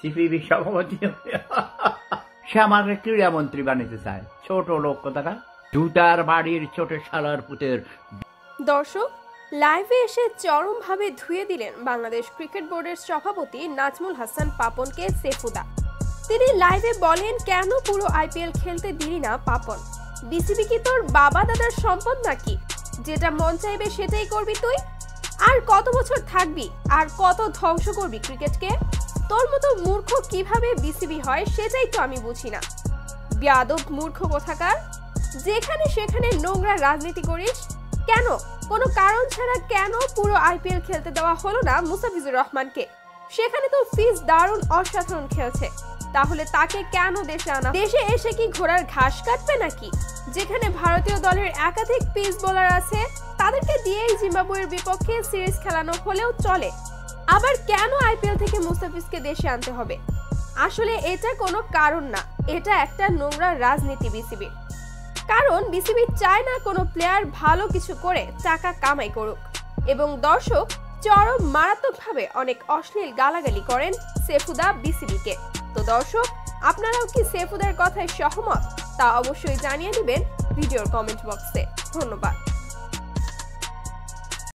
CPB সভাপতি সে আমাকে ক্রীড়ামন্ত্রী বানাতে চায়। ছোট লোক কোথাকার, জুতার বাড়ির ছোট শালার পুতের। দর্শক, লাইভে এসে চরমভাবে ধুয়ে দিলেন বাংলাদেশ ক্রিকেট বোর্ডের সভাপতি নাজমুল হাসান পাপনকে সেফুদা। তিনি লাইভে বলেন, কেন পুরো আইপিএল খেলতে দিলি না পাপন? বিসিবি কি তোর বাবা দাদার সম্পদ নাকি? যেটা মন চাইবে সেটাই করবি তুই? আর কত বছর থাকবি? আর কত ধ্বংস করবি ক্রিকেটকে? তোর মতো মূর্খ কিভাবে বিসিবি হয় সেটাই তো আমি বুঝি না। বেয়াদব মূর্খ কোথাকার, যেখানে সেখানে নোংরা রাজনীতি করিস। কেন কোনো কারণ ছাড়া কেন পুরো আইপিএল খেলতে দেওয়া হলো না মুস্তাফিজুর রহমানকে? সেখানে তো ফিজ দারুণ অসাধারণ খেলছে, তাহলে তাকে কেন দেশে আনা? দেশে এসে কি ঘোড়ার ঘাস কাটবে নাকি? যেখানে ভারতীয় দলের একাধিক পেস বোলার আছে, তাদেরকে দিয়েই জিম্বাবুয়ের বিপক্ষে সিরিজ খেলানো হলেও চলে। আবার কেন আইপিএল থেকে মুস্তাফিজকে দেশে আনতে হবে? আসলে এটা কোনো কারণ না, এটা একটা নোংরা রাজনীতি বিসিবির। কারণ বিসিবি চায় না কোনো প্লেয়ার ভালো কিছু করে টাকা কামাই করুক। এবং দর্শক চরম মারাত্মকভাবে অনেক অশ্লীল গালাগালি করেন সেফুদা বিসিবিকে। তো দর্শক, আপনারাও কি সেফুদার কথায় সহমত? তা অবশ্যই জানিয়ে দিবেন ভিডিওর কমেন্ট বক্সে। ধন্যবাদ।